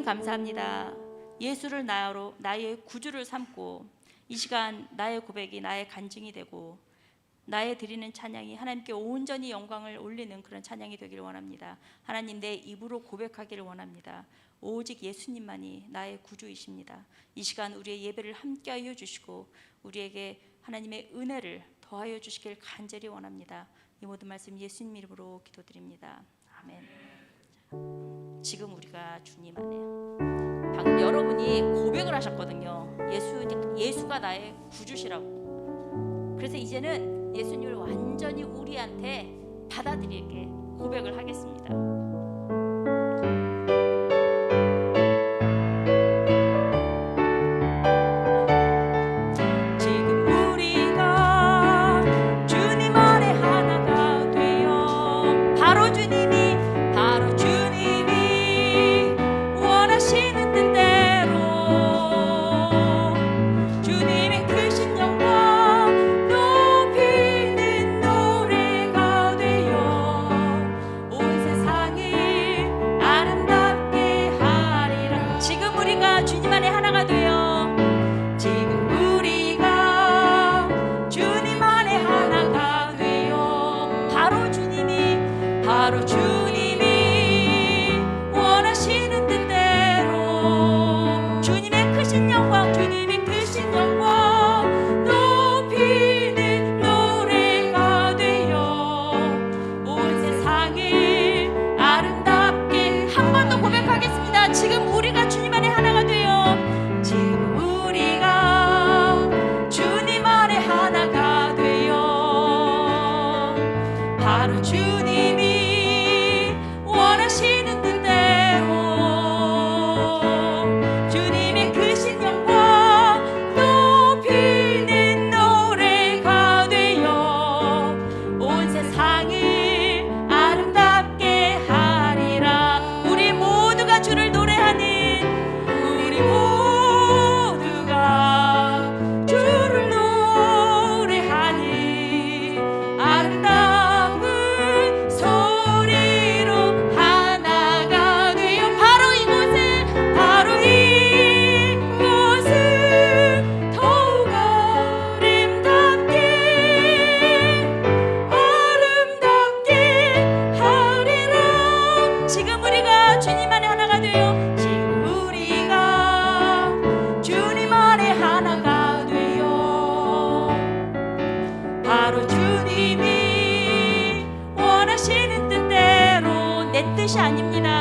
감사합니다. 예수를 나의 구주를 삼고 이 시간 나의 고백이 나의 간증이 되고 나의 드리는 찬양이 하나님께 온전히 영광을 올리는 그런 찬양이 되기를 원합니다. 하나님, 내 입으로 고백하기를 원합니다. 오직 예수님만이 나의 구주이십니다. 이 시간 우리의 예배를 함께하여 주시고 우리에게 하나님의 은혜를 더하여 주시길 간절히 원합니다. 이 모든 말씀 예수님 이름으로 기도드립니다. 아멘. 지금 우리가 주님 안에, 방금 여러분이 고백을 하셨거든요. 예수가 나의 구주시라고. 그래서 이제는 예수님을 완전히 우리한테 받아들이게 고백을 하겠습니다.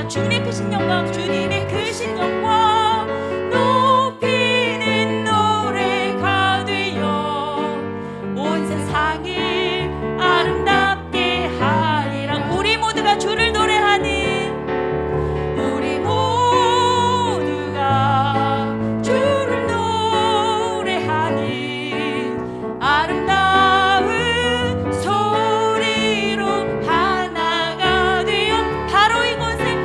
주님의 크신 영광, 주님의 크신 영광 높이는 노래가 되어 온 세상을 아름답게 하리라. 우리 모두가 주를 노래하는, 우리 모두가 주를 노래하는 아름다운 소리로 하나가 되어 바로 이곳에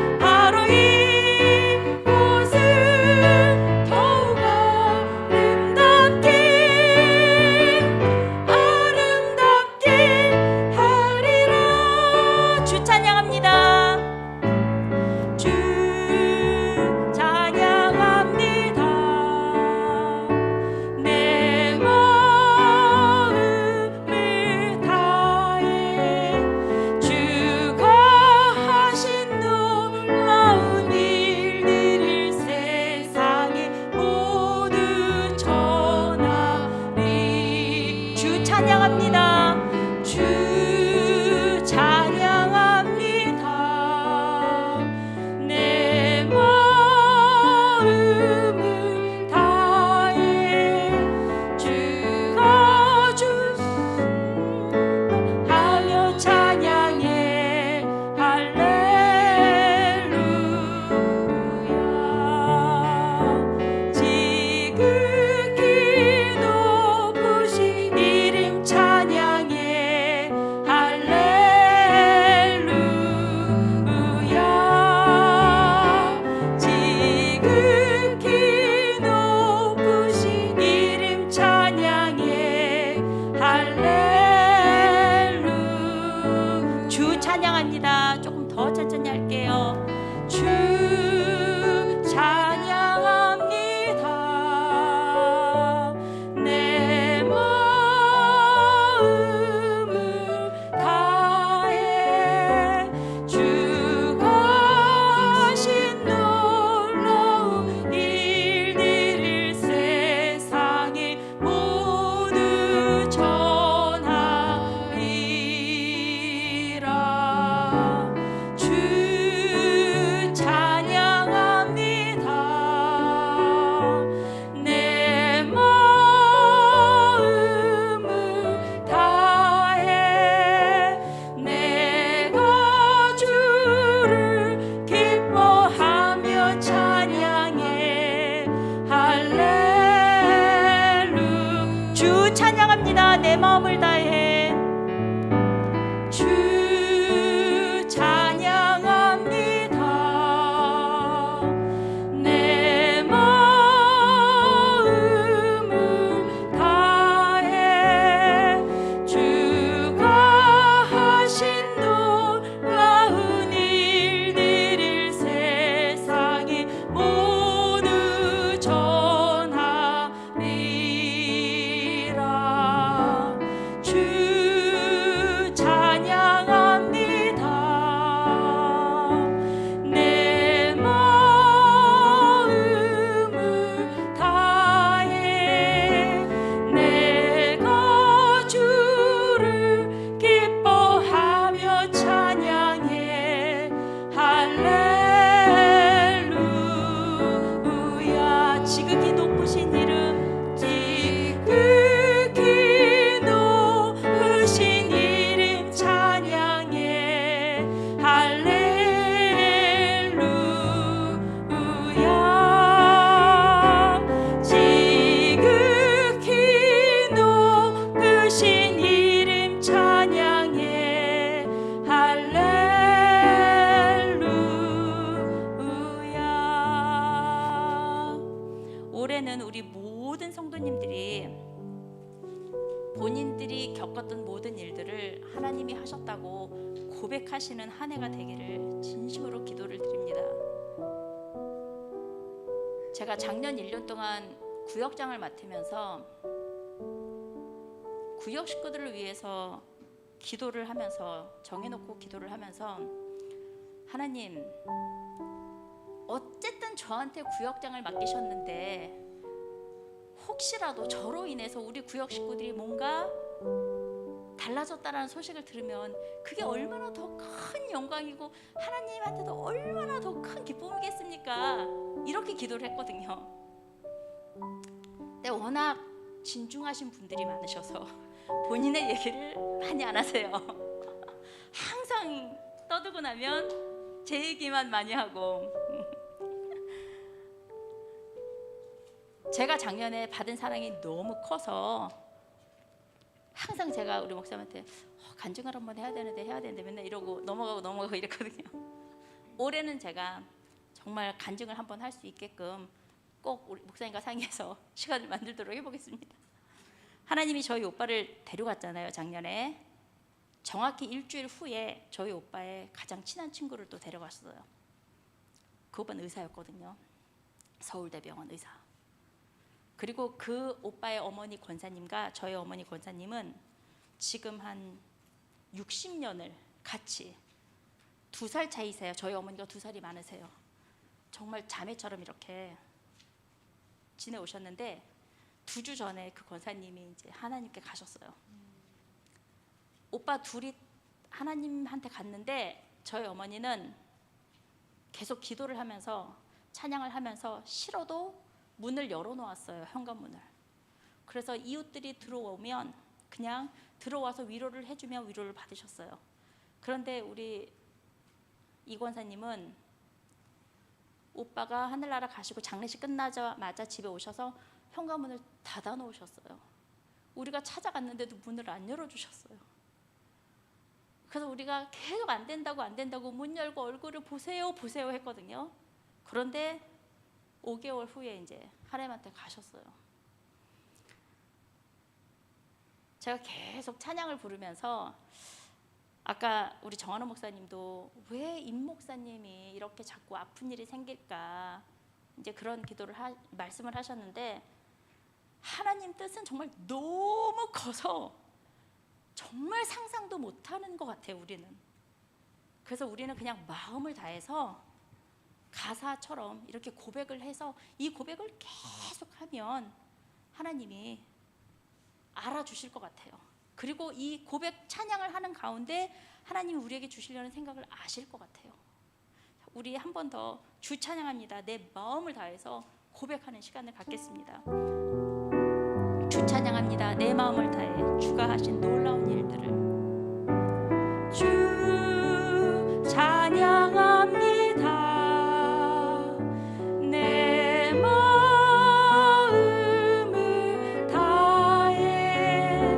더욱 아름답게 하리라. 주 찬양합니다. 주 찬양합니다. 내 마음을 다해 주가 하신 놀라운 일들을 세상에 모두 전하리. 주 찬양합니다. 주 찬양합니다. 내 마음을 다해 주가 주신 하며 찬양해 할렐루야. 지극히 높으신 이름 찬양 찬양합니다. 내 마음을 다해 주 찬양합니다. 내 마음을 다해 주가 하신 놀라운 일들을 세상에 모두 전하리라. 주 찬양합니다. 내 마음을 다해 내가 주를 기뻐하며 찬양해. 할렐루야. 지극히 높으신 이름, 지극히 높으신 이름 찬양해. 할렐루야. 지극히 높으신 이름 찬양해. 할렐루야. 올해는 우리 모든 성도님들이 본인들이 겪었던 모든 일들을 하나님이 하셨다고 고백하시는 한 해가 되기를 진심으로 기도를 드립니다. 제가 작년 1년 동안 구역장을 맡으면서 구역 식구들을 위해서 기도를 하면서 정해놓고 기도를 하면서 하나님, 어쨌든 저한테 구역장을 맡기셨는데 혹시라도 저로 인해서 우리 구역 식구들이 뭔가 달라졌다라는 소식을 들으면 그게 얼마나 더 큰 영광이고 하나님한테도 얼마나 더 큰 기쁨이겠습니까? 이렇게 기도를 했거든요. 근데 워낙 진중하신 분들이 많으셔서 본인의 얘기를 많이 안 하세요. 항상 떠들고 나면 제 얘기만 많이 하고. 제가 작년에 받은 사랑이 너무 커서 항상 제가 우리 목사님한테 간증을 한번 해야 되는데 맨날 이러고 넘어가고 이랬거든요. 올해는 제가 정말 간증을 한번 할 수 있게끔 꼭 우리 목사님과 상의해서 시간을 만들도록 해보겠습니다. 하나님이 저희 오빠를 데려갔잖아요. 작년에 정확히 일주일 후에 저희 오빠의 가장 친한 친구를 또 데려갔어요. 그 오빠는 의사였거든요. 서울대병원 의사. 그리고 그 오빠의 어머니 권사님과 저희 어머니 권사님은 지금 한 60년을 같이 2살 차이세요. 저희 어머니가 2살이 많으세요. 정말 자매처럼 이렇게 지내오셨는데 2주 전에 그 권사님이 이제 하나님께 가셨어요. 오빠 둘이 하나님한테 갔는데 저희 어머니는 계속 기도를 하면서 찬양을 하면서 싫어도 문을 열어놓았어요. 현관문을. 그래서 이웃들이 들어오면 그냥 들어와서 위로를 해주면 위로를 받으셨어요. 그런데 우리 이 권사님은 오빠가 하늘나라 가시고 장례식 끝나자마자 집에 오셔서 현관문을 닫아 놓으셨어요. 우리가 찾아갔는데도 문을 안 열어주셨어요. 그래서 우리가 계속 안 된다고 문 열고 얼굴을 보세요 했거든요. 그런데 5개월 후에 이제 하나님한테 가셨어요. 제가 계속 찬양을 부르면서 아까 우리 정한호 목사님도 왜 임 목사님이 이렇게 자꾸 아픈 일이 생길까 이제 그런 기도를 말씀을 하셨는데 하나님 뜻은 정말 너무 커서 정말 상상도 못하는 것 같아요. 우리는. 그래서 우리는 그냥 마음을 다해서 가사처럼 이렇게 고백을 해서 이 고백을 계속하면 하나님이 알아주실 것 같아요. 그리고 이 고백 찬양을 하는 가운데 하나님이 우리에게 주시려는 생각을 아실 것 같아요. 우리 한 번 더 주 찬양합니다. 내 마음을 다해서 고백하는 시간을 갖겠습니다. 주 찬양합니다. 내 마음을 다해 주가 하신 놀라운 일들을. 주 찬양합니다. 내 마음을 다해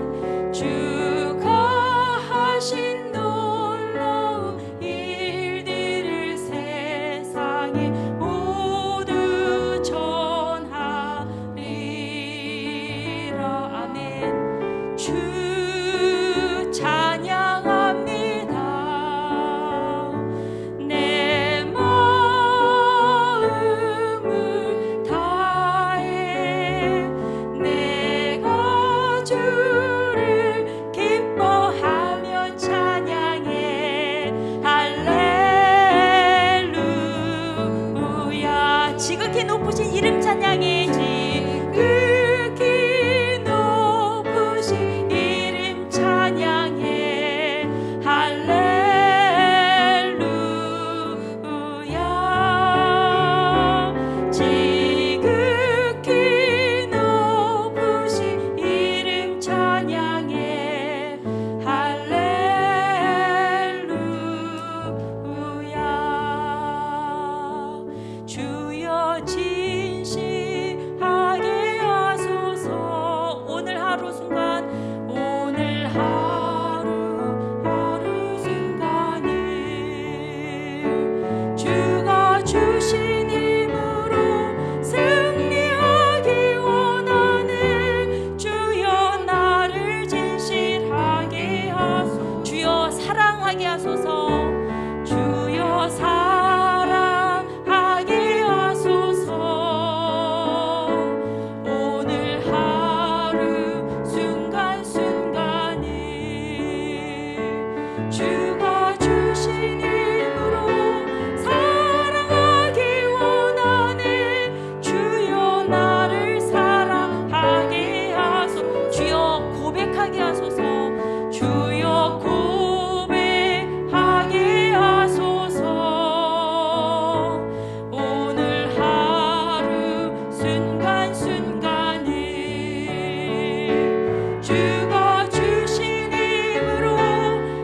주가 주신 힘으로 사랑하기 원하네. 주여 나를 사랑하게 하소서. 주여 고백하게 하소서. 주여 고백하게 하소서. 오늘 하루 순간순간을 주가 주신 힘으로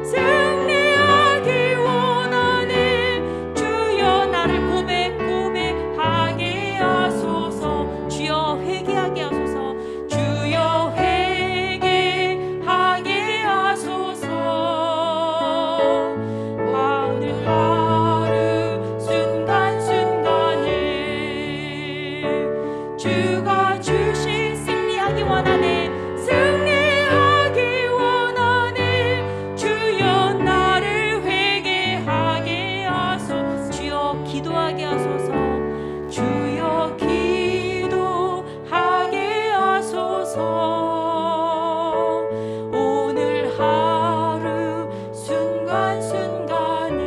승리하기 원하네. 주여 나를 고백하게 하소서. 주여 회개하게 하소서. 주여 회개하게 하소서. 오늘 하루 순간순간을 주가 주신 승리하기 원하네. 승리하기 원하네. 주여 나를 회개하게 하소서. 주여 기도하게 하소서. 주여 기도하게 하소서. 오늘 하루 순간순간을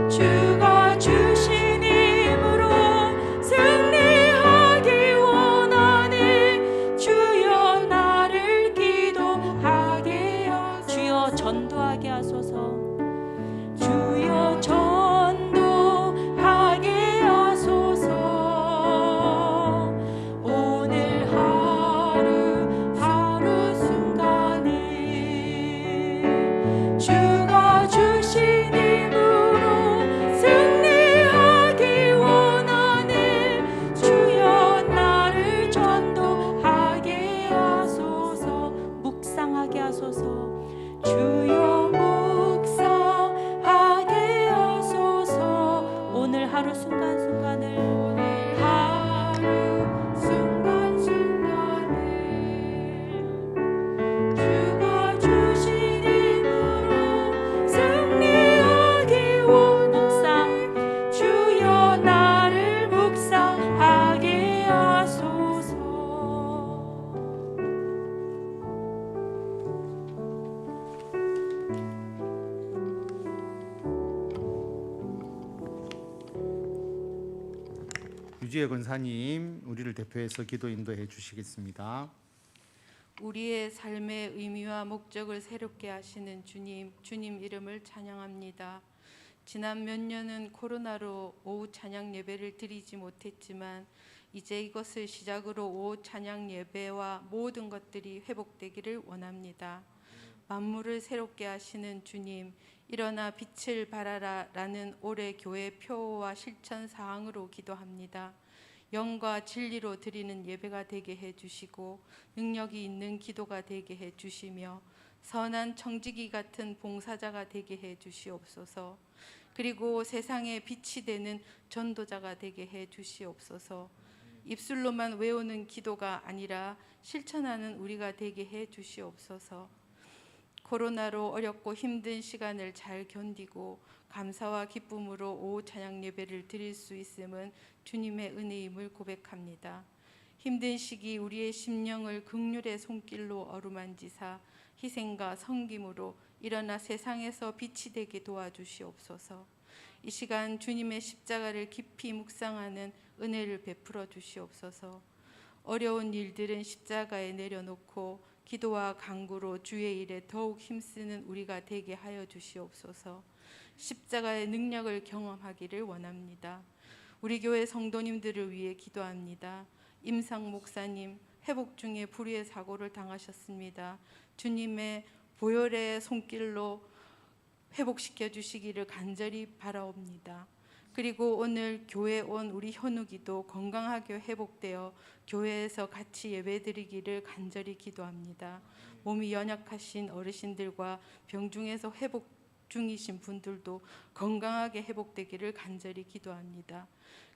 주가 주신 힘으로 승리하기 원하네. 주여 나를 기도하게 하소서. 주여 전도하게 하소서. 주여 전도하게 하소서. 오늘 하루 순간을 주가 주신 힘으로 승리하기 원하네. 주여 나를 전도하게 하소서. 묵상하게 하소서. 주여 묵상하게 하소서. 오늘 하루 순간순간을 주가 주신 힘으로 승리하기 묵상. 주여 나를 묵상하게 하소서. 유지혜 권사님, 우리를 대표해서 기도 인도해 주시겠습니다. 우리의 삶의 의미와 목적을 새롭게 하시는 주님 이름을 찬양합니다. 지난 몇 년은 코로나로 오후 찬양 예배를 드리지 못했지만 이제 이것을 시작으로 오후 찬양 예배와 모든 것들이 회복되기를 원합니다. 만물을 새롭게 하시는 주님, 일어나 빛을 발하라 라는 올해 교회 표어와 실천 사항으로 기도합니다. 영과 진리로 드리는 예배가 되게 해주시고 능력이 있는 기도가 되게 해주시며 선한 청지기 같은 봉사자가 되게 해주시옵소서. 그리고 세상에 빛이 되는 전도자가 되게 해주시옵소서. 입술로만 외우는 기도가 아니라 실천하는 우리가 되게 해주시옵소서. 코로나로 어렵고 힘든 시간을 잘 견디고 감사와 기쁨으로 오후 찬양 예배를 드릴 수 있음은 주님의 은혜임을 고백합니다. 힘든 시기 우리의 심령을 긍휼의 손길로 어루만지사 희생과 섬김으로 일어나 세상에서 빛이 되게 도와주시옵소서. 이 시간 주님의 십자가를 깊이 묵상하는 은혜를 베풀어 주시옵소서. 어려운 일들은 십자가에 내려놓고 기도와 간구로 주의 일에 더욱 힘쓰는 우리가 되게 하여 주시옵소서. 십자가의 능력을 경험하기를 원합니다. 우리 교회 성도님들을 위해 기도합니다. 임상 목사님 회복 중에 불의의 사고를 당하셨습니다. 주님의 보혈의 손길로 회복시켜 주시기를 간절히 바라옵니다. 그리고 오늘 교회에 온 우리 현욱이도 건강하게 회복되어 교회에서 같이 예배드리기를 간절히 기도합니다. 몸이 연약하신 어르신들과 병중에서 회복 중이신 분들도 건강하게 회복되기를 간절히 기도합니다.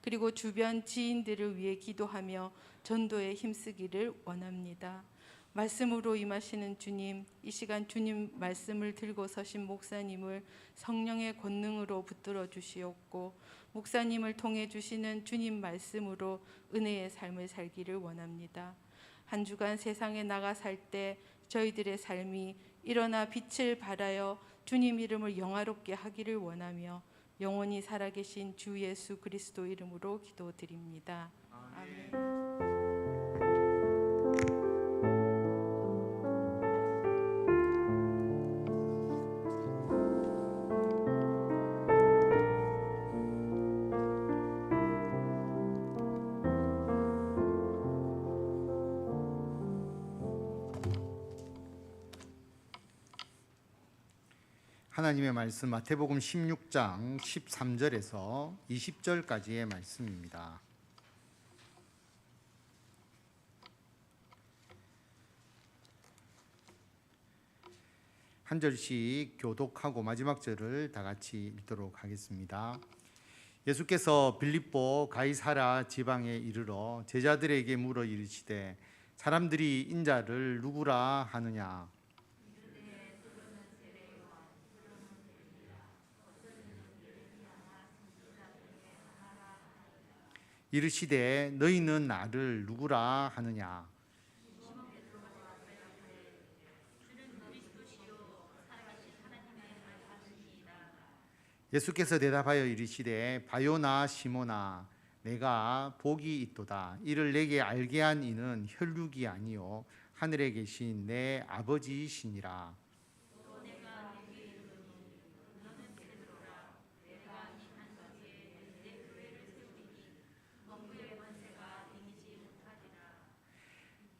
그리고 주변 지인들을 위해 기도하며 전도에 힘쓰기를 원합니다. 말씀으로 임하시는 주님, 이 시간 주님 말씀을 들고 서신 목사님을 성령의 권능으로 붙들어 주시옵고 목사님을 통해 주시는 주님 말씀으로 은혜의 삶을 살기를 원합니다. 한 주간 세상에 나가 살 때 저희들의 삶이 일어나 빛을 발하여 주님 이름을 영화롭게 하기를 원하며 영원히 살아계신 주 예수 그리스도 이름으로 기도드립니다. 아멘. 하나님의 말씀 마태복음 16장 13절에서 20절까지의 말씀입니다. 한 절씩 교독하고 마지막 절을 다 같이 읽도록 하겠습니다. 예수께서 빌립보 가이사랴 지방에 이르러 제자들에게 물어 이르시되 사람들이 인자를 누구라 하느냐. 이르시되 너희는 나를 누구라 하느냐. 예수께서 대답하여 이르시되 바요나 시모나 내가 복이 있도다. 이를 내게 알게 한 이는 혈육이 아니요 하늘에 계신 내 아버지이시니라.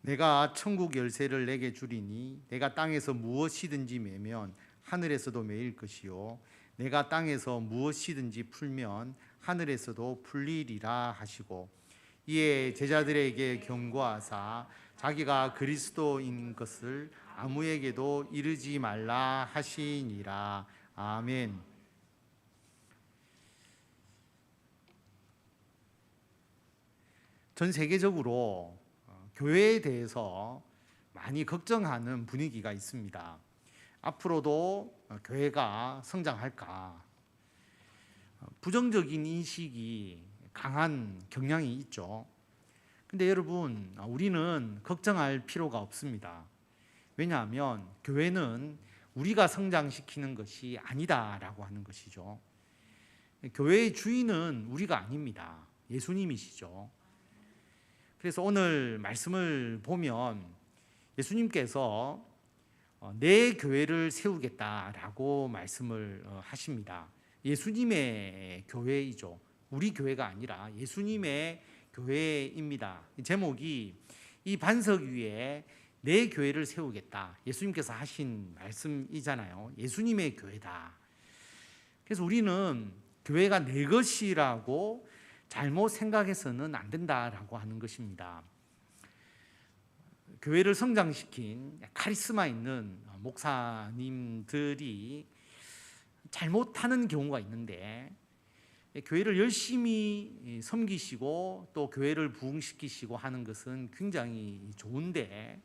내가 천국 열쇠를 내게 주리니 내가 땅에서 무엇이든지 매면 하늘에서도 매일 것이요 내가 땅에서 무엇이든지 풀면 하늘에서도 풀리리라 하시고 이에 제자들에게 경고하사 자기가 그리스도인 것을 아무에게도 이르지 말라 하시니라. 아멘. 전 세계적으로 교회에 대해서 많이 걱정하는 분위기가 있습니다. 앞으로도 교회가 성장할까? 부정적인 인식이 강한 경향이 있죠. 근데 여러분, 우리는 걱정할 필요가 없습니다. 왜냐하면 교회는 우리가 성장시키는 것이 아니다라고 하는 것이죠. 교회의 주인은 우리가 아닙니다. 예수님이시죠. 그래서 오늘 말씀을 보면 예수님께서 내 교회를 세우겠다라고 말씀을 하십니다. 예수님의 교회이죠. 우리 교회가 아니라 예수님의 교회입니다. 제목이 이 반석 위에 내 교회를 세우겠다. 예수님께서 하신 말씀이잖아요. 예수님의 교회다. 그래서 우리는 교회가 내 것이라고 잘못 생각해서는 안 된다라고 하는 것입니다. 교회를 성장시킨 카리스마 있는 목사님들이 잘못하는 경우가 있는데 교회를 열심히 섬기시고 또 교회를 부흥시키시고 하는 것은 굉장히 좋은데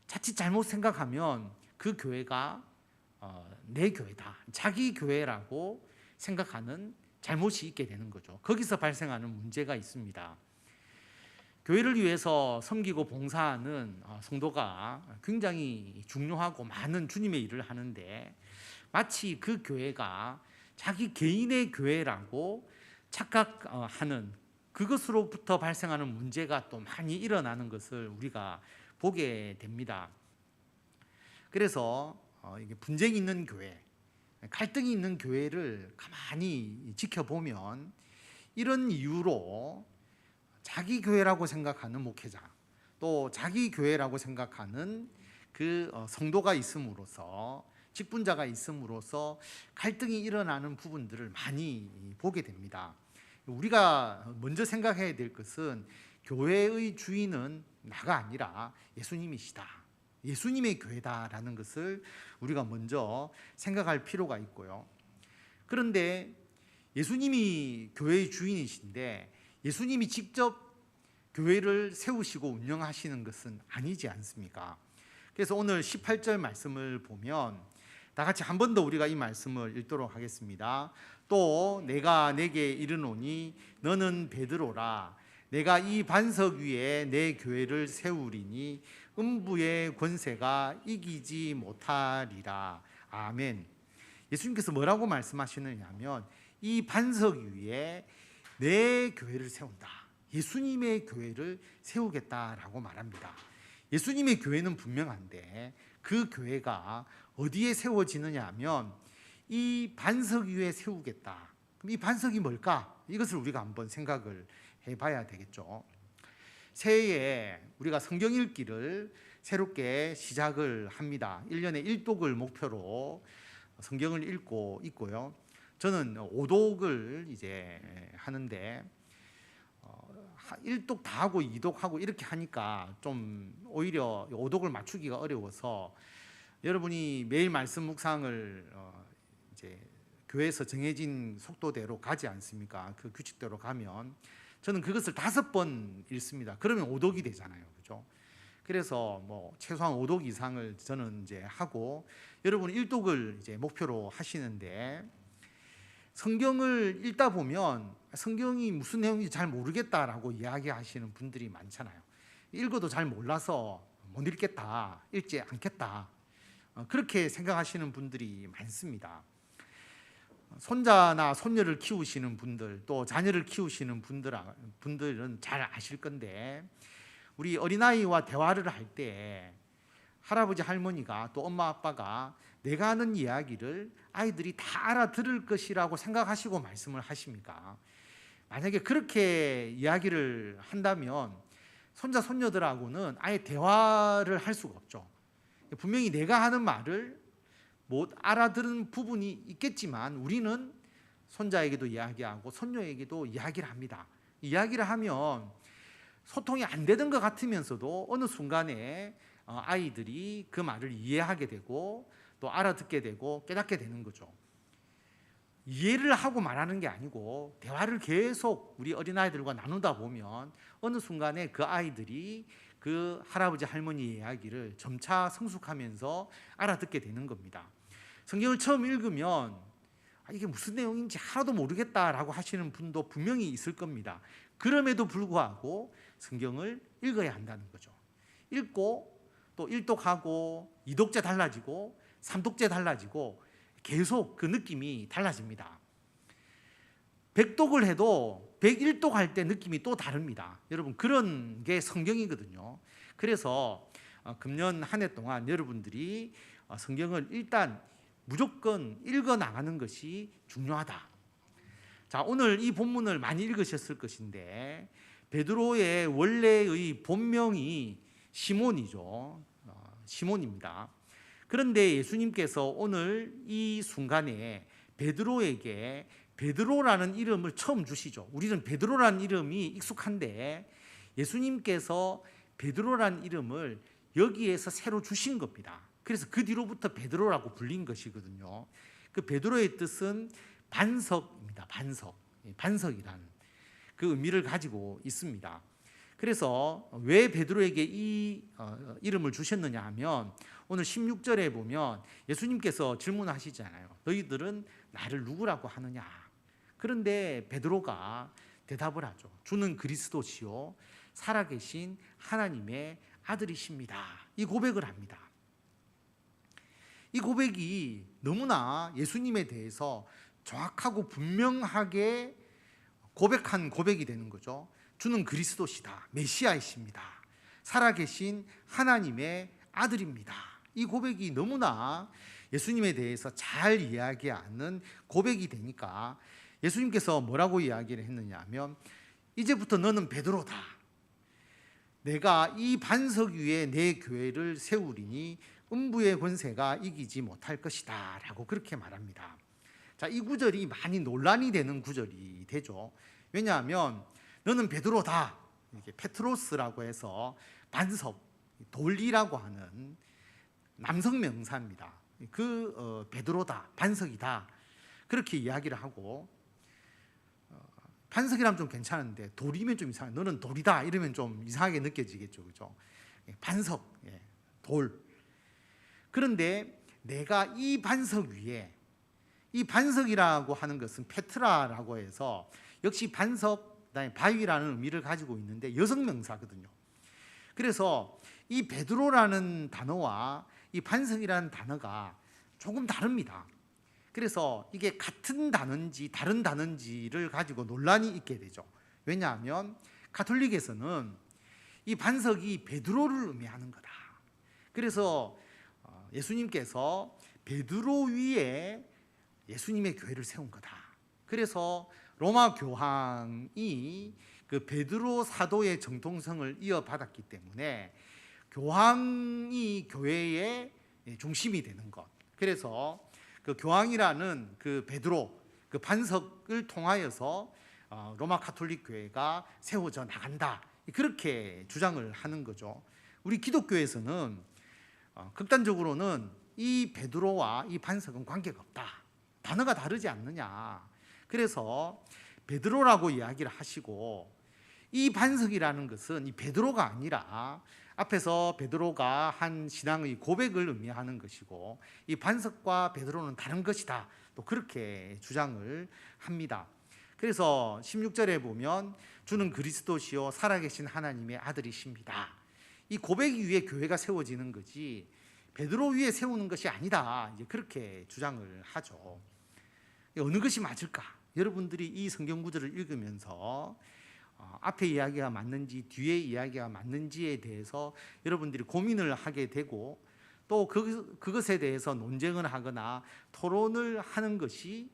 자칫 잘못 생각하면 그 교회가 내 교회다, 자기 교회라고 생각하는 잘못이 있게 되는 거죠. 거기서 발생하는 문제가 있습니다. 교회를 위해서 섬기고 봉사하는 성도가 굉장히 중요하고 많은 주님의 일을 하는데 마치 그 교회가 자기 개인의 교회라고 착각하는 그것으로부터 발생하는 문제가 또 많이 일어나는 것을 우리가 보게 됩니다. 그래서 이게 분쟁이 있는 교회, 갈등이 있는 교회를 가만히 지켜보면 이런 이유로 자기 교회라고 생각하는 목회자, 또 자기 교회라고 생각하는 그 성도가 있음으로써, 직분자가 있음으로써 갈등이 일어나는 부분들을 많이 보게 됩니다. 우리가 먼저 생각해야 될 것은 교회의 주인은 나가 아니라 예수님이시다, 예수님의 교회다라는 것을 우리가 먼저 생각할 필요가 있고요. 그런데 예수님이 교회의 주인이신데 예수님이 직접 교회를 세우시고 운영하시는 것은 아니지 않습니까? 그래서 오늘 18절 말씀을 보면 다 같이 한 번 더 우리가 이 말씀을 읽도록 하겠습니다. 또 내가 내게 이르노니 너는 베드로라. 내가 이 반석 위에 내 교회를 세우리니 음부의 권세가 이기지 못하리라. 아멘. 예수님께서 뭐라고 말씀하시느냐면 이 반석 위에 내 교회를 세운다. 예수님의 교회를 세우겠다라고 말합니다. 예수님의 교회는 분명한데 그 교회가 어디에 세워지느냐 하면 이 반석 위에 세우겠다. 그럼 이 반석이 뭘까? 이것을 우리가 한번 생각을 해봐야 되겠죠. 새해에 우리가 성경 읽기를 새롭게 시작을 합니다. 1년에 1독을 목표로 성경을 읽고 있고요. 저는 오독을 이제 하는데 1독 다 하고 2독 하고 이렇게 하니까 좀 오히려 오독을 맞추기가 어려워서 여러분이 매일 말씀 묵상을 이제 교회에서 정해진 속도대로 가지 않습니까? 그 규칙대로 가면 저는 그것을 5번 읽습니다. 그러면 오독이 되잖아요, 그죠? 그래서 뭐 최소한 5독 이상을 저는 이제 하고 여러분 1독을 이제 목표로 하시는데 성경을 읽다 보면 성경이 무슨 내용인지 잘 모르겠다라고 이야기하시는 분들이 많잖아요. 읽어도 잘 몰라서 못 읽겠다, 읽지 않겠다, 그렇게 생각하시는 분들이 많습니다. 손자나 손녀를 키우시는 분들, 또 자녀를 키우시는 분들은 잘 아실 건데 우리 어린아이와 대화를 할 때 할아버지 할머니가 또 엄마 아빠가 내가 하는 이야기를 아이들이 다 알아들을 것이라고 생각하시고 말씀을 하십니까? 만약에 그렇게 이야기를 한다면 손자 손녀들하고는 아예 대화를 할 수가 없죠. 분명히 내가 하는 말을 못 알아들은 부분이 있겠지만 우리는 손자에게도 이야기하고 손녀에게도 이야기를 합니다. 이야기를 하면 소통이 안 되는 것 같으면서도 어느 순간에 아이들이 그 말을 이해하게 되고 또 알아듣게 되고 깨닫게 되는 거죠. 이해를 하고 말하는 게 아니고 대화를 계속 우리 어린아이들과 나누다 보면 어느 순간에 그 아이들이 그 할아버지 할머니 이야기를 점차 성숙하면서 알아듣게 되는 겁니다. 성경을 처음 읽으면 이게 무슨 내용인지 하나도 모르겠다라고 하시는 분도 분명히 있을 겁니다. 그럼에도 불구하고 성경을 읽어야 한다는 거죠. 읽고 또 1독하고 2독째 달라지고 3독째 달라지고 계속 그 느낌이 달라집니다. 100독을 해도 101독 할 때 느낌이 또 다릅니다. 여러분 그런 게 성경이거든요. 그래서 금년 한 해 동안 여러분들이 성경을 일단 무조건 읽어 나가는 것이 중요하다. 자, 오늘 이 본문을 많이 읽으셨을 것인데 베드로의 원래의 본명이 시몬이죠. 시몬입니다. 그런데 예수님께서 오늘 이 순간에 베드로에게 베드로라는 이름을 처음 주시죠. 우리는 베드로라는 이름이 익숙한데 예수님께서 베드로라는 이름을 여기에서 새로 주신 겁니다. 그래서 그 뒤로부터 베드로라고 불린 것이거든요. 그 베드로의 뜻은 반석입니다. 반석이라는 그 의미를 가지고 있습니다. 그래서 왜 베드로에게 이 이름을 주셨느냐 하면 오늘 16절에 보면 예수님께서 질문하시잖아요. 너희들은 나를 누구라고 하느냐? 그런데 베드로가 대답을 하죠. 주는 그리스도시요 살아계신 하나님의 아들이십니다. 이 고백을 합니다. 이 고백이 너무나 예수님에 대해서 정확하고 분명하게 고백한 고백이 되는 거죠. 주는 그리스도시다. 메시아이십니다. 살아계신 하나님의 아들입니다. 이 고백이 너무나 예수님에 대해서 잘 이야기하는 고백이 되니까 예수님께서 뭐라고 이야기를 했느냐 하면 이제부터 너는 베드로다. 내가 이 반석 위에 내 교회를 세우리니 음부의 권세가 이기지 못할 것이다 라고 그렇게 말합니다. 자, 이 구절이 많이 논란이 되는 구절이 되죠. 왜냐하면 너는 베드로다, 이렇게 페트로스라고 해서 반석, 돌리라고 하는 남성 명사입니다. 베드로다, 반석이다 그렇게 이야기를 하고 반석이라면 좀 괜찮은데 돌이면 좀 이상해. 너는 돌이다 이러면 좀 이상하게 느껴지겠죠, 그죠? 반석, 돌. 그런데 내가 이 반석 위에 이 반석이라고 하는 것은 페트라라고 해서 역시 반석, 그다음에 바위라는 의미를 가지고 있는데 여성 명사거든요. 그래서 이 베드로라는 단어와 이 반석이라는 단어가 조금 다릅니다. 그래서 이게 같은 단어인지 다른 단어인지를 가지고 논란이 있게 되죠. 왜냐하면 가톨릭에서는 이 반석이 베드로를 의미하는 거다. 그래서 예수님께서 베드로 위에 예수님의 교회를 세운 거다. 그래서 로마 교황이 그 베드로 사도의 정통성을 이어받았기 때문에 교황이 교회의 중심이 되는 것. 그래서 그 교황이라는 그 베드로 그 반석을 통하여서 로마 가톨릭 교회가 세워져 나간다. 그렇게 주장을 하는 거죠. 우리 기독교에서는 극단적으로는 이 베드로와 이 반석은 관계가 없다. 단어가 다르지 않느냐. 그래서 베드로라고 이야기를 하시고 이 반석이라는 것은 이 베드로가 아니라 앞에서 베드로가 한 신앙의 고백을 의미하는 것이고 이 반석과 베드로는 다른 것이다. 또 그렇게 주장을 합니다. 그래서 16절에 보면 주는 그리스도시요 살아계신 하나님의 아들이십니다. 이 고백 위에 교회가 세워지는 거지 베드로 위에 세우는 것이 아니다. 이제 그렇게 주장을 하죠. 어느 것이 맞을까? 여러분들이 이 성경 구절을 읽으면서 앞에 이야기가 맞는지 뒤에 이야기가 맞는지에 대해서 여러분들이 고민을 하게 되고 또 그것에 대해서 논쟁을 하거나 토론을 하는 것이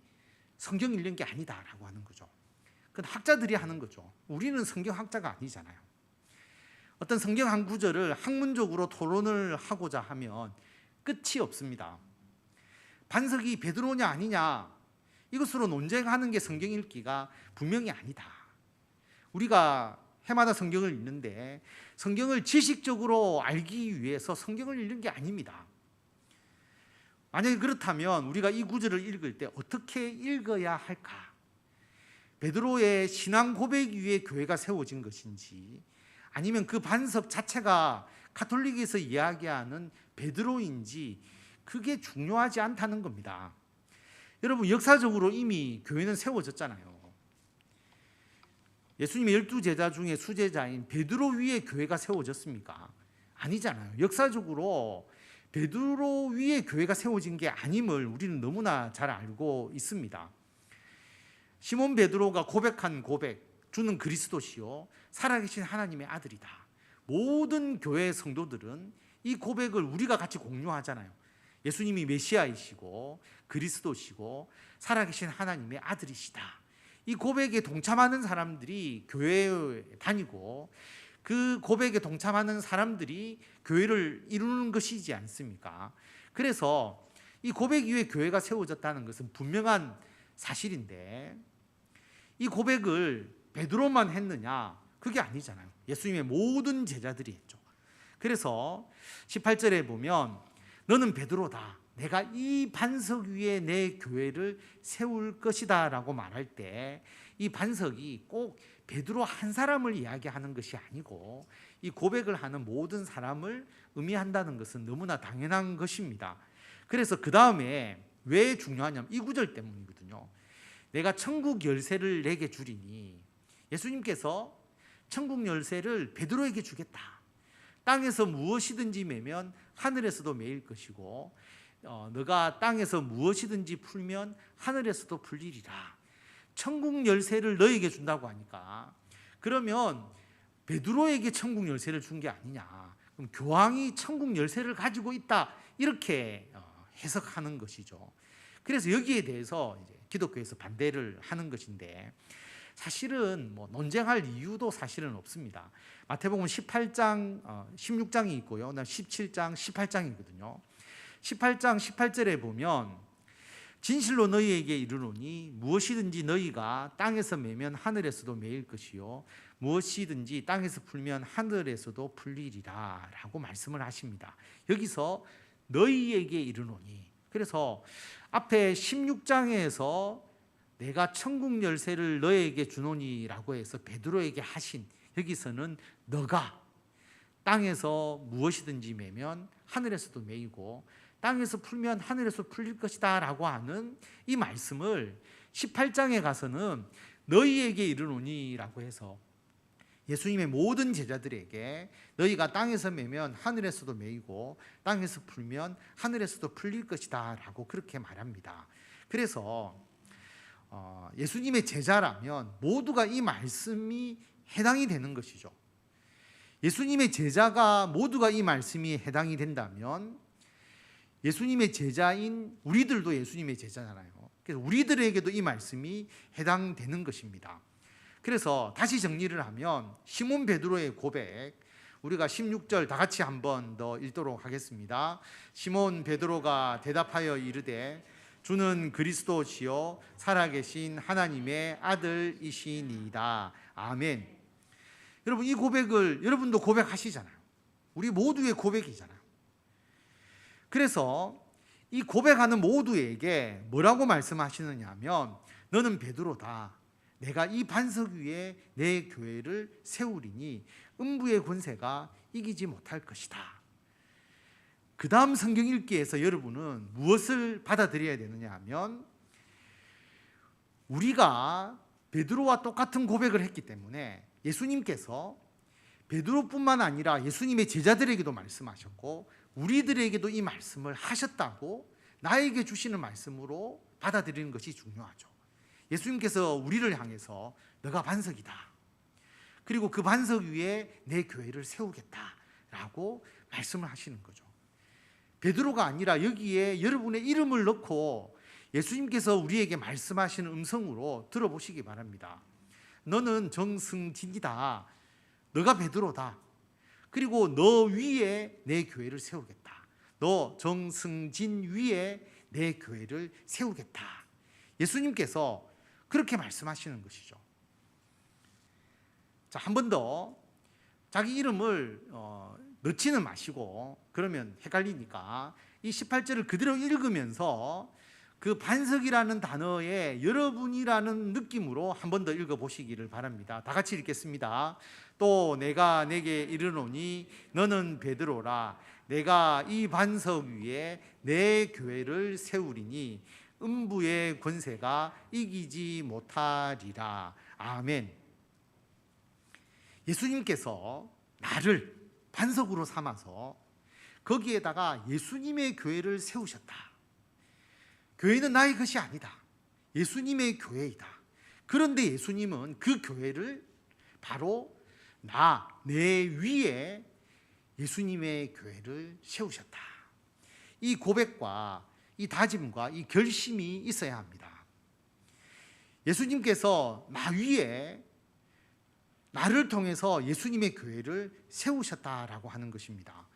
성경 읽는 게 아니다라고 하는 거죠. 그건 학자들이 하는 거죠. 우리는 성경학자가 아니잖아요. 어떤 성경 한 구절을 학문적으로 토론을 하고자 하면 끝이 없습니다. 반석이 베드로냐 아니냐 이것으로 논쟁하는 게 성경 읽기가 분명히 아니다. 우리가 해마다 성경을 읽는데 성경을 지식적으로 알기 위해서 성경을 읽는 게 아닙니다. 만약에 그렇다면 우리가 이 구절을 읽을 때 어떻게 읽어야 할까? 베드로의 신앙 고백 위에 교회가 세워진 것인지 아니면 그 반석 자체가 가톨릭에서 이야기하는 베드로인지 그게 중요하지 않다는 겁니다. 여러분 역사적으로 이미 교회는 세워졌잖아요. 예수님의 12제자 중에 수제자인 베드로 위에 교회가 세워졌습니까? 아니잖아요. 역사적으로 베드로 위에 교회가 세워진 게 아님을 우리는 너무나 잘 알고 있습니다. 시몬 베드로가 고백한 고백, 주는 그리스도시요 살아계신 하나님의 아들이다. 모든 교회 성도들은 이 고백을 우리가 같이 공유하잖아요. 예수님이 메시아이시고 그리스도시고 살아계신 하나님의 아들이시다. 이 고백에 동참하는 사람들이 교회에 다니고 그 고백에 동참하는 사람들이 교회를 이루는 것이지 않습니까? 그래서 이 고백 위에 교회가 세워졌다는 것은 분명한 사실인데 이 고백을 베드로만 했느냐? 그게 아니잖아요. 예수님의 모든 제자들이 했죠. 그래서 18절에 보면 너는 베드로다. 내가 이 반석 위에 내 교회를 세울 것이다 라고 말할 때 이 반석이 꼭 베드로 한 사람을 이야기하는 것이 아니고 이 고백을 하는 모든 사람을 의미한다는 것은 너무나 당연한 것입니다. 그래서 그 다음에 왜 중요하냐면 이 구절 때문이거든요. 내가 천국 열쇠를 내게 주리니 예수님께서 천국 열쇠를 베드로에게 주겠다. 땅에서 무엇이든지 매면 하늘에서도 매일 것이고 너가 땅에서 무엇이든지 풀면 하늘에서도 풀리리라. 천국 열쇠를 너에게 준다고 하니까 그러면 베드로에게 천국 열쇠를 준 게 아니냐. 그럼 교황이 천국 열쇠를 가지고 있다 이렇게 해석하는 것이죠. 그래서 여기에 대해서 이제 기독교에서 반대를 하는 것인데 사실은 뭐 논쟁할 이유도 사실은 없습니다. 마태복음 18장, 16장이 있고요. 17장, 18장이거든요. 18장 18절에 보면 진실로 너희에게 이르노니 무엇이든지 너희가 땅에서 매면 하늘에서도 매일 것이요 무엇이든지 땅에서 풀면 하늘에서도 풀리리라 라고 말씀을 하십니다. 여기서 너희에게 이르노니 그래서 앞에 16장에서 내가 천국 열쇠를 너에게 주노니 라고 해서 베드로에게 하신 여기서는 너가 땅에서 무엇이든지 매면 하늘에서도 매이고 땅에서 풀면 하늘에서 풀릴 것이다 라고 하는 이 말씀을 18장에 가서는 너희에게 이르노니 라고 해서 예수님의 모든 제자들에게 너희가 땅에서 매면 하늘에서도 매이고 땅에서 풀면 하늘에서도 풀릴 것이다 라고 그렇게 말합니다. 그래서 예수님의 제자라면 모두가 이 말씀이 해당이 되는 것이죠. 예수님의 제자가 모두가 이 말씀이 해당이 된다면 예수님의 제자인 우리들도 예수님의 제자잖아요. 그래서 우리들에게도 이 말씀이 해당되는 것입니다. 그래서 다시 정리를 하면 시몬 베드로의 고백, 우리가 16절 다 같이 한 번 더 읽도록 하겠습니다. 시몬 베드로가 대답하여 이르되 주는 그리스도시요 살아계신 하나님의 아들이시니이다. 아멘. 여러분, 이 고백을 여러분도 고백하시잖아요. 우리 모두의 고백이잖아요. 그래서 이 고백하는 모두에게 뭐라고 말씀하시느냐 하면 너는 베드로다. 내가 이 반석 위에 내 교회를 세우리니 음부의 권세가 이기지 못할 것이다. 그 다음 성경 읽기에서 여러분은 무엇을 받아들여야 되느냐 하면 우리가 베드로와 똑같은 고백을 했기 때문에 예수님께서 베드로뿐만 아니라 예수님의 제자들에게도 말씀하셨고 우리들에게도 이 말씀을 하셨다고 나에게 주시는 말씀으로 받아들이는 것이 중요하죠. 예수님께서 우리를 향해서 너가 반석이다. 그리고 그 반석 위에 내 교회를 세우겠다라고 말씀을 하시는 거죠. 베드로가 아니라 여기에 여러분의 이름을 넣고 예수님께서 우리에게 말씀하시는 음성으로 들어보시기 바랍니다. 너는 정승진이다. 너가 베드로다. 그리고 너 위에 내 교회를 세우겠다. 너 정승진 위에 내 교회를 세우겠다. 예수님께서 그렇게 말씀하시는 것이죠. 자, 한 번 더 자기 이름을 넣지는 마시고 그러면 헷갈리니까 이 18절을 그대로 읽으면서 그 반석이라는 단어에 여러분이라는 느낌으로 한 번 더 읽어보시기를 바랍니다. 다 같이 읽겠습니다. 또 내가 내게 이르노니 너는 베드로라. 내가 이 반석 위에 내 교회를 세우리니 음부의 권세가 이기지 못하리라. 아멘. 예수님께서 나를 반석으로 삼아서 거기에다가 예수님의 교회를 세우셨다. 교회는 나의 것이 아니다. 예수님의 교회이다. 그런데 예수님은 그 교회를 바로 내 위에 예수님의 교회를 세우셨다. 이 고백과 이 다짐과 이 결심이 있어야 합니다. 예수님께서 나 위에 나를 통해서 예수님의 교회를 세우셨다라고 하는 것입니다.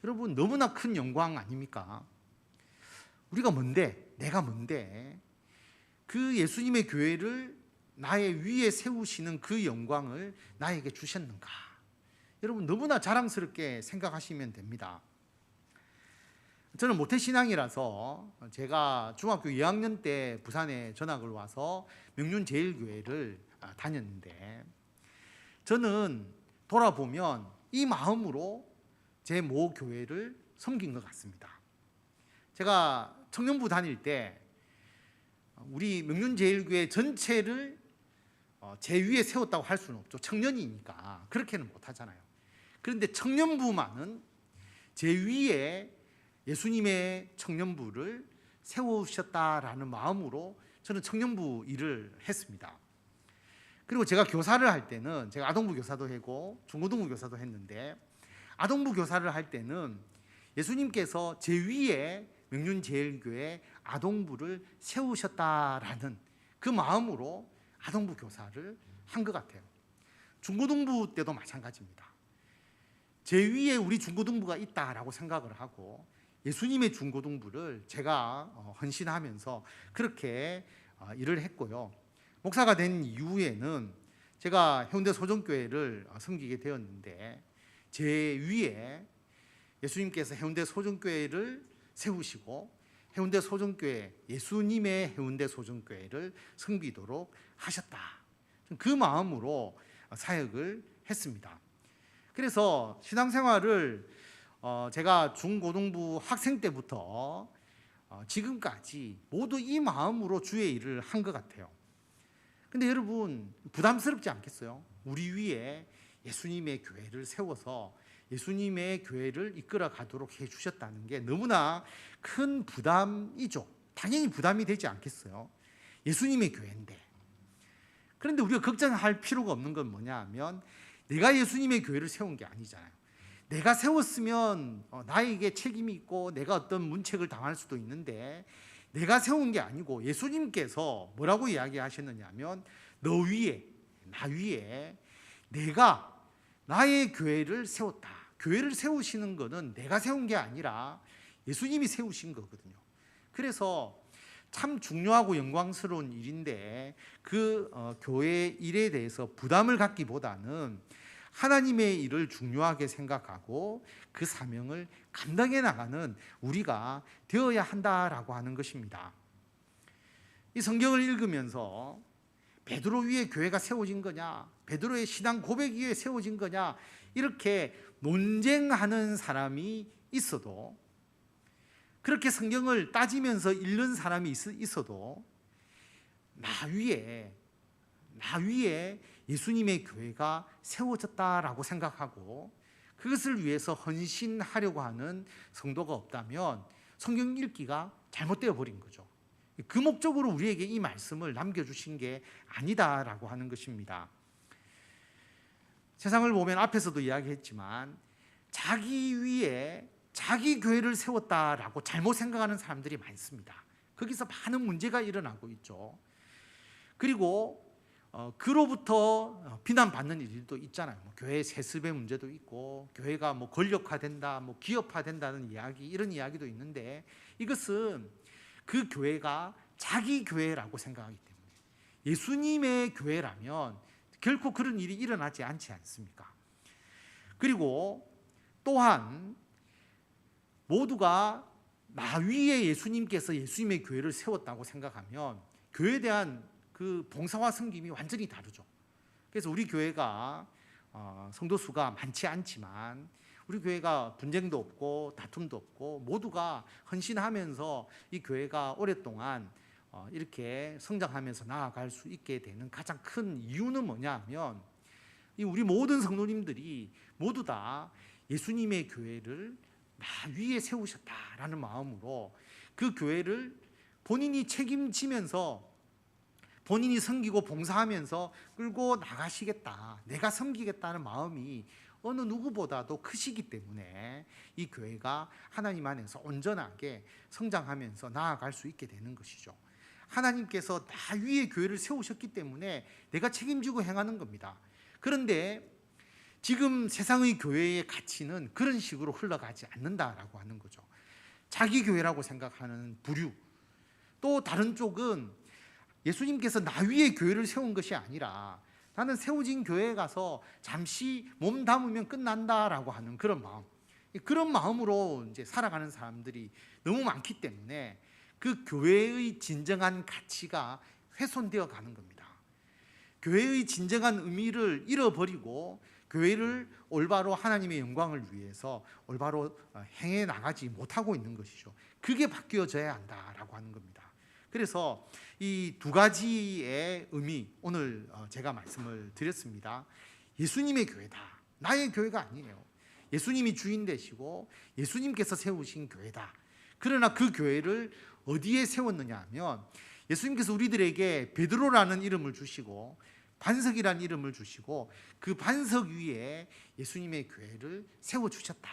여러분, 너무나 큰 영광 아닙니까? 우리가 뭔데? 내가 뭔데? 그 예수님의 교회를 나의 위에 세우시는 그 영광을 나에게 주셨는가? 여러분, 너무나 자랑스럽게 생각하시면 됩니다. 저는 모태신앙이라서 제가 중학교 2학년 때 부산에 전학을 와서 명륜제일교회를 다녔는데 저는 돌아보면 이 마음으로 제 모 교회를 섬긴 것 같습니다. 제가 청년부 다닐 때 우리 명륜제일교회 전체를 제 위에 세웠다고 할 수는 없죠. 청년이니까 그렇게는 못하잖아요. 그런데 청년부만은 제 위에 예수님의 청년부를 세우셨다라는 마음으로 저는 청년부 일을 했습니다. 그리고 제가 교사를 할 때는 제가 아동부 교사도 하고 중고등부 교사도 했는데 아동부 교사를 할 때는 예수님께서 제 위에 명륜제일교회 아동부를 세우셨다라는 그 마음으로 아동부 교사를 한 것 같아요. 중고등부 때도 마찬가지입니다. 제 위에 우리 중고등부가 있다라고 생각을 하고 예수님의 중고등부를 제가 헌신하면서 그렇게 일을 했고요. 목사가 된 이후에는 제가 해운대 소정교회를 섬기게 되었는데 제 위에 예수님께서 해운대 소정교회를 세우시고 해운대 소정교회, 예수님의 해운대 소정교회를 섬기도록 하셨다. 그 마음으로 사역을 했습니다. 그래서 신앙생활을 제가 중고등부 학생 때부터 지금까지 모두 이 마음으로 주의 일을 한 것 같아요. 근데 여러분 부담스럽지 않겠어요? 우리 위에 예수님의 교회를 세워서 예수님의 교회를 이끌어 가도록 해 주셨다는 게 너무나 큰 부담이죠. 당연히 부담이 되지 않겠어요. 예수님의 교회인데. 그런데 우리가 걱정할 필요가 없는 건 뭐냐 하면 내가 예수님의 교회를 세운 게 아니잖아요. 내가 세웠으면 나에게 책임이 있고 내가 어떤 문책을 당할 수도 있는데 내가 세운 게 아니고 예수님께서 뭐라고 이야기하셨느냐 하면 너 위에, 나 위에 내가 나의 교회를 세웠다. 교회를 세우시는 것은 내가 세운 게 아니라 예수님이 세우신 거거든요. 그래서 참 중요하고 영광스러운 일인데 그 교회 일에 대해서 부담을 갖기보다는 하나님의 일을 중요하게 생각하고 그 사명을 감당해 나가는 우리가 되어야 한다라고 하는 것입니다. 이 성경을 읽으면서 베드로 위에 교회가 세워진 거냐, 베드로의 신앙 고백 위에 세워진 거냐, 이렇게 논쟁하는 사람이 있어도, 그렇게 성경을 따지면서 읽는 사람이 있어도 나 위에 예수님의 교회가 세워졌다라고 생각하고 그것을 위해서 헌신하려고 하는 성도가 없다면 성경 읽기가 잘못되어 버린 거죠. 그 목적으로 우리에게 이 말씀을 남겨주신 게 아니다라고 하는 것입니다. 세상을 보면 앞에서도 이야기했지만 자기 위에 자기 교회를 세웠다라고 잘못 생각하는 사람들이 많습니다. 거기서 많은 문제가 일어나고 있죠. 그리고 그로부터 비난받는 일도 있잖아요. 교회 세습의 문제도 있고 교회가 권력화된다, 기업화된다는 이야기, 이런 이야기도 있는데 이것은 그 교회가 자기 교회라고 생각하기 때문에 예수님의 교회라면 결코 그런 일이 일어나지 않지 않습니까? 그리고 또한 모두가 나 위에 예수님께서 예수님의 교회를 세웠다고 생각하면 교회에 대한 그 봉사와 섬김이 완전히 다르죠. 그래서 우리 교회가 성도 수가 많지 않지만 우리 교회가 분쟁도 없고 다툼도 없고 모두가 헌신하면서 이 교회가 오랫동안 이렇게 성장하면서 나아갈 수 있게 되는 가장 큰 이유는 뭐냐면 우리 모든 성도님들이 모두 다 예수님의 교회를 나 위에 세우셨다라는 마음으로 그 교회를 본인이 책임지면서 본인이 섬기고 봉사하면서 끌고 나가시겠다, 내가 섬기겠다는 마음이 어느 누구보다도 크시기 때문에 이 교회가 하나님 안에서 온전하게 성장하면서 나아갈 수 있게 되는 것이죠. 하나님께서 나 위에 교회를 세우셨기 때문에 내가 책임지고 행하는 겁니다. 그런데 지금 세상의 교회의 가치는 그런 식으로 흘러가지 않는다라고 하는 거죠. 자기 교회라고 생각하는 부류. 또 다른 쪽은 예수님께서 나 위에 교회를 세운 것이 아니라 나는 세워진 교회에 가서 잠시 몸 담으면 끝난다라고 하는 그런 마음. 그런 마음으로 이제 살아가는 사람들이 너무 많기 때문에 그 교회의 진정한 가치가 훼손되어 가는 겁니다. 교회의 진정한 의미를 잃어버리고 교회를 올바로 하나님의 영광을 위해서 올바로 행해 나가지 못하고 있는 것이죠. 그게 바뀌어져야 한다라고 하는 겁니다. 그래서 이 두 가지의 의미, 오늘 제가 말씀을 드렸습니다. 예수님의 교회다. 나의 교회가 아니에요. 예수님이 주인 되시고 예수님께서 세우신 교회다. 그러나 그 교회를 어디에 세웠느냐 하면 예수님께서 우리들에게 베드로라는 이름을 주시고 반석이라는 이름을 주시고 그 반석 위에 예수님의 교회를 세워주셨다.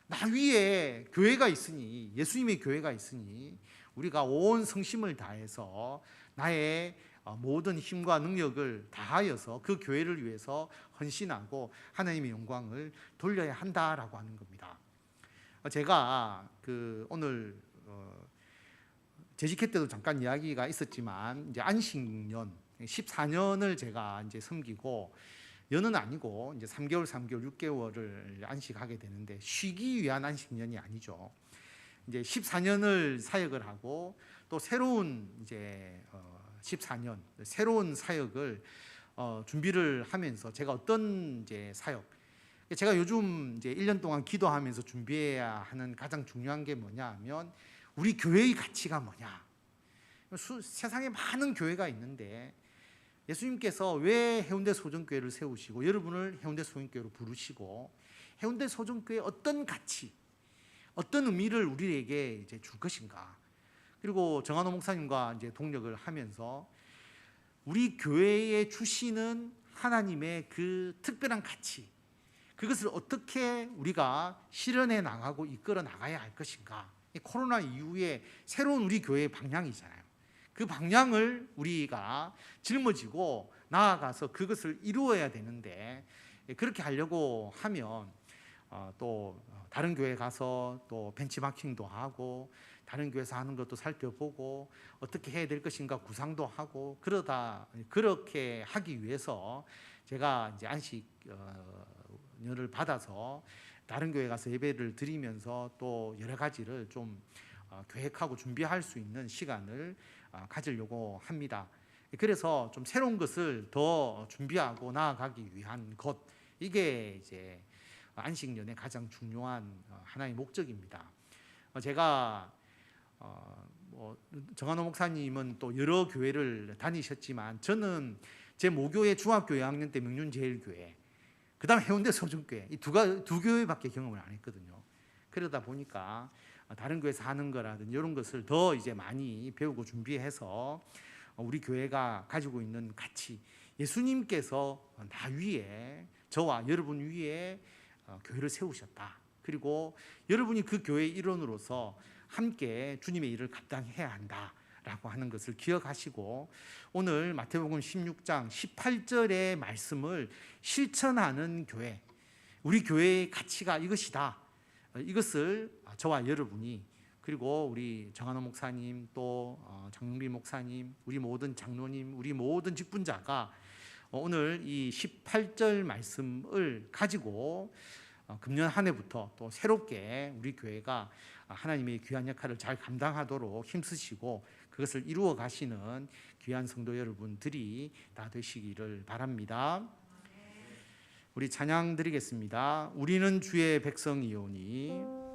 나 위에 교회가 있으니, 예수님의 교회가 있으니 우리가 온 성심을 다해서 나의 모든 힘과 능력을 다하여서 그 교회를 위해서 헌신하고 하나님의 영광을 돌려야 한다라고 하는 겁니다. 제가 오늘 재직회 때도 잠깐 이야기가 있었지만 이제 안식년 14년을 제가 이제 섬기고, 연은 아니고 이제 3개월, 6개월을 안식하게 되는데 쉬기 위한 안식년이 아니죠. 이제 14년을 사역을 하고 또 새로운 이제 14년 새로운 사역을 준비를 하면서 제가 어떤 이제 사역, 제가 요즘 이제 1년 동안 기도하면서 준비해야 하는 가장 중요한 게 뭐냐 하면 우리 교회의 가치가 뭐냐. 세상에 많은 교회가 있는데 예수님께서 왜 해운대 소정교회를 세우시고 여러분을 해운대 소정교회로 부르시고 해운대 소정교회의 어떤 가치, 어떤 의미를 우리에게 이제 줄 것인가. 그리고 정한호 목사님과 이제 동력을 하면서 우리 교회에 주시는 하나님의 그 특별한 가치, 그것을 어떻게 우리가 실현해 나가고 이끌어 나가야 할 것인가. 코로나 이후에 새로운 우리 교회의 방향이잖아요. 그 방향을 우리가 짊어지고 나아가서 그것을 이루어야 되는데, 그렇게 하려고 하면 또 다른 교회 가서 또 벤치마킹도 하고 다른 교회에서 하는 것도 살펴보고 어떻게 해야 될 것인가 구상도 하고, 그렇게 하기 위해서 제가 이제 안식년을 받아서 다른 교회 가서 예배를 드리면서 또 여러 가지를 좀 계획하고 준비할 수 있는 시간을 가지려고 합니다. 그래서 좀 새로운 것을 더 준비하고 나아가기 위한 것, 이게 이제 안식년의 가장 중요한 하나의 목적입니다. 제가 정한호 목사님은 또 여러 교회를 다니셨지만 저는 제 모교의 중학교 2학년 때 명륜제일교회, 그 다음 해운대 소중교회, 이 두 교회밖에 경험을 안 했거든요. 그러다 보니까 다른 교회에서 하는 거라든지 이런 것을 더 이제 많이 배우고 준비해서 우리 교회가 가지고 있는 가치, 예수님께서 나 위에, 저와 여러분 위에 교회를 세우셨다. 그리고 여러분이 그 교회의 일원으로서 함께 주님의 일을 감당해야 한다라고 하는 것을 기억하시고, 오늘 마태복음 16장 18절의 말씀을 실천하는 교회, 우리 교회의 가치가 이것이다. 이것을 저와 여러분이, 그리고 우리 정한호 목사님, 또 장용비 목사님, 우리 모든 장로님, 우리 모든 직분자가 오늘 이 18절 말씀을 가지고 금년 한 해부터 또 새롭게 우리 교회가 하나님의 귀한 역할을 잘 감당하도록 힘쓰시고 그것을 이루어 가시는 귀한 성도 여러분들이 다 되시기를 바랍니다. 우리 찬양 드리겠습니다. 우리는 주의 백성이오니.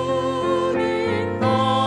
주님 나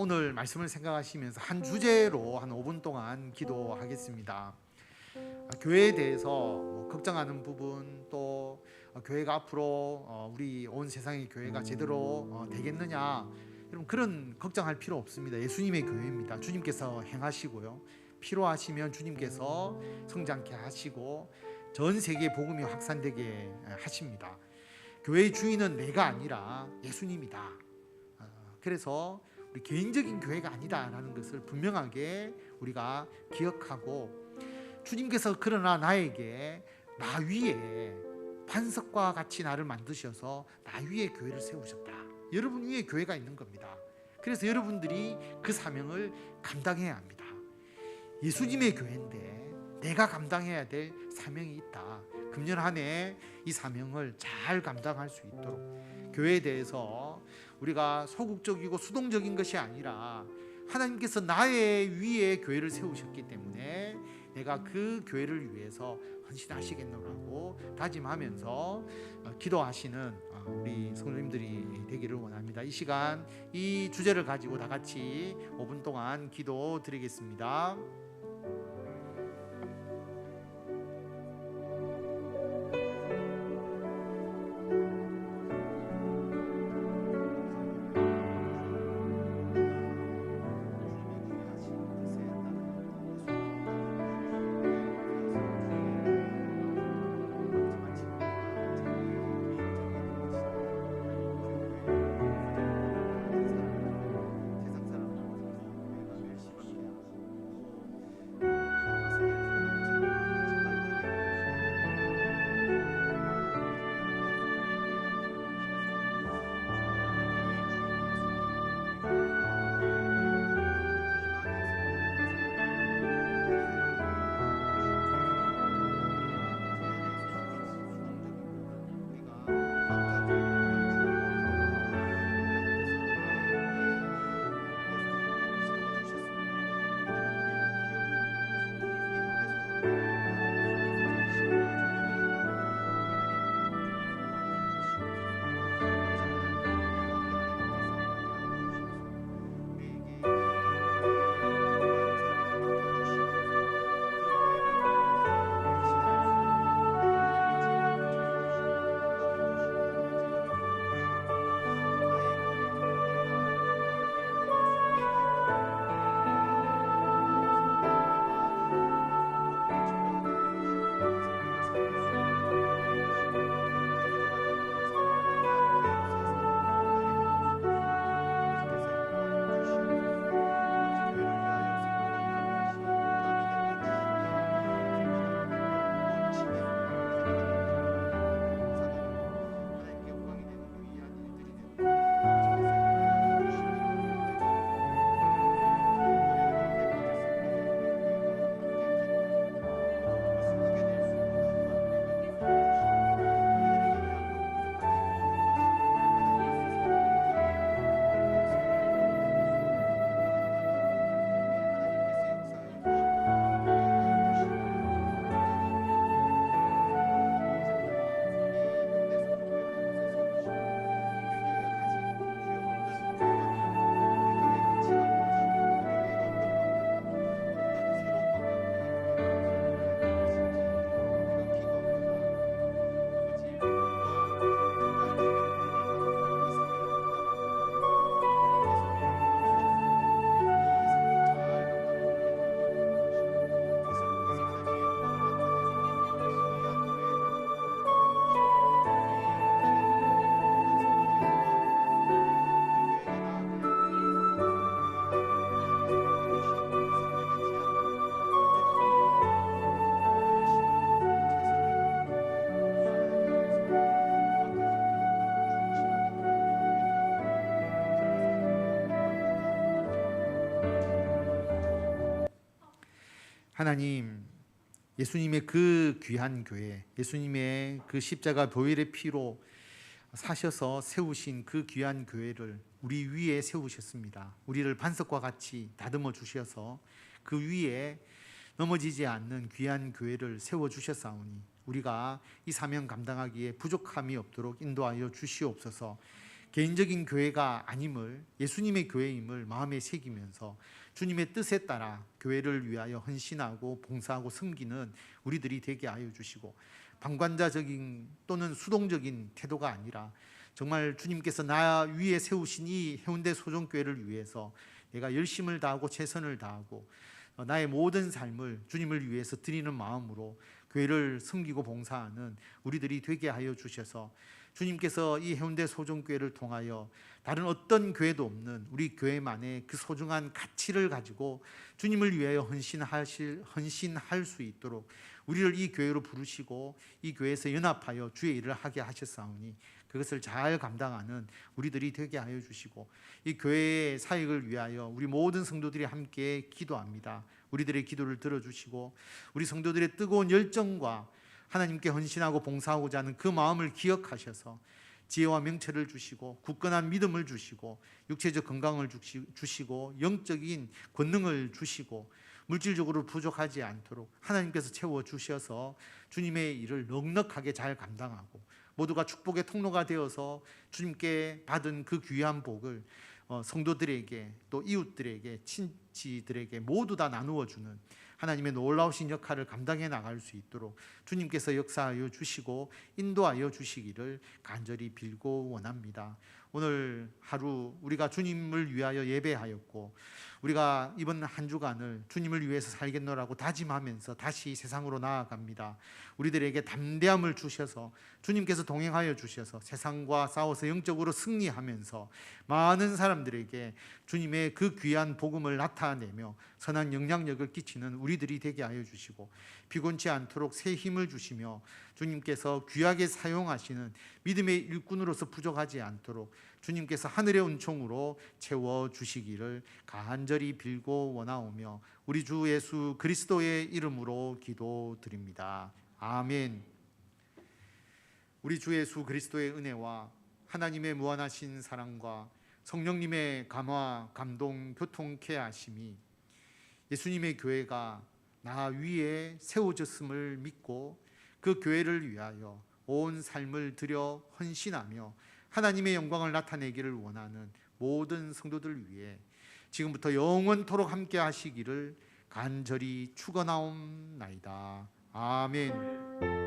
오늘 말씀을 생각하시면서 한 주제로 한 5분 동안 기도하겠습니다. 교회에 대해서 걱정하는 부분, 또 교회가 앞으로 우리 온 세상의 교회가 제대로 되겠느냐, 여러분 그런 걱정할 필요 없습니다. 예수님의 교회입니다. 주님께서 행하시고요, 필요하시면 주님께서 성장케 하시고 전 세계 복음이 확산되게 하십니다. 교회의 주인은 내가 아니라 예수님이다. 그래서 우리 개인적인 교회가 아니다라는 것을 분명하게 우리가 기억하고, 주님께서 그러나 나에게 나 위에 반석과 같이 나를 만드셔서 나 위에 교회를 세우셨다. 여러분 위에 교회가 있는 겁니다. 그래서 여러분들이 그 사명을 감당해야 합니다. 예수님의 교회인데 내가 감당해야 될 사명이 있다. 금년 한 해 이 사명을 잘 감당할 수 있도록, 교회에 대해서 우리가 소극적이고 수동적인 것이 아니라 하나님께서 나의 위에 교회를 세우셨기 때문에 내가 그 교회를 위해서 헌신하시겠노라고 다짐하면서 기도하시는 우리 성도님들이 되기를 원합니다. 이 시간 이 주제를 가지고 다 같이 5분 동안 기도 드리겠습니다. 하나님, 예수님의 그 귀한 교회, 예수님의 그 십자가 보혈의 피로 사셔서 세우신 그 귀한 교회를 우리 위에 세우셨습니다. 우리를 반석과 같이 다듬어 주셔서 그 위에 넘어지지 않는 귀한 교회를 세워주셨사오니 우리가 이 사명 감당하기에 부족함이 없도록 인도하여 주시옵소서. 개인적인 교회가 아님을, 예수님의 교회임을 마음에 새기면서 주님의 뜻에 따라 교회를 위하여 헌신하고 봉사하고 섬기는 우리들이 되게 하여 주시고, 방관자적인 또는 수동적인 태도가 아니라 정말 주님께서 나 위에 세우신 이 해운대 소정교회를 위해서 내가 열심을 다하고 최선을 다하고 나의 모든 삶을 주님을 위해서 드리는 마음으로 교회를 섬기고 봉사하는 우리들이 되게 하여 주셔서, 주님께서 이 해운대 소정교회를 통하여 다른 어떤 교회도 없는 우리 교회만의 그 소중한 가치를 가지고 주님을 위하여 헌신할 수 있도록 우리를 이 교회로 부르시고 이 교회에서 연합하여 주의 일을 하게 하셨사오니, 그것을 잘 감당하는 우리들이 되게 하여 주시고, 이 교회의 사역을 위하여 우리 모든 성도들이 함께 기도합니다. 우리들의 기도를 들어주시고 우리 성도들의 뜨거운 열정과 하나님께 헌신하고 봉사하고자 하는 그 마음을 기억하셔서 지혜와 명철을 주시고 굳건한 믿음을 주시고 육체적 건강을 주시고 영적인 권능을 주시고 물질적으로 부족하지 않도록 하나님께서 채워주셔서 주님의 일을 넉넉하게 잘 감당하고 모두가 축복의 통로가 되어서 주님께 받은 그 귀한 복을 성도들에게 또 이웃들에게 친지들에게 모두 다 나누어 주는 하나님의 놀라우신 역할을 감당해 나갈 수 있도록 주님께서 역사하여 주시고 인도하여 주시기를 간절히 빌고 원합니다. 오늘 하루 우리가 주님을 위하여 예배하였고 우리가 이번 한 주간을 주님을 위해서 살겠노라고 다짐하면서 다시 세상으로 나아갑니다. 우리들에게 담대함을 주셔서 주님께서 동행하여 주셔서 세상과 싸워서 영적으로 승리하면서 많은 사람들에게 주님의 그 귀한 복음을 나타내며 선한 영향력을 끼치는 우리들이 되게 하여 주시고 피곤치 않도록 새 힘을 주시며 주님께서 귀하게 사용하시는 믿음의 일꾼으로서 부족하지 않도록 주님께서 하늘의 은총으로 채워주시기를 간절히 빌고 원하오며 우리 주 예수 그리스도의 이름으로 기도드립니다. 아멘. 우리 주 예수 그리스도의 은혜와 하나님의 무한하신 사랑과 성령님의 감화, 감동, 교통케 하심이 예수님의 교회가 나 위에 세워졌음을 믿고 그 교회를 위하여 온 삶을 들여 헌신하며 하나님의 영광을 나타내기를 원하는 모든 성도들 위해 지금부터 영원토록 함께 하시기를 간절히 축원하옵나이다. 아멘.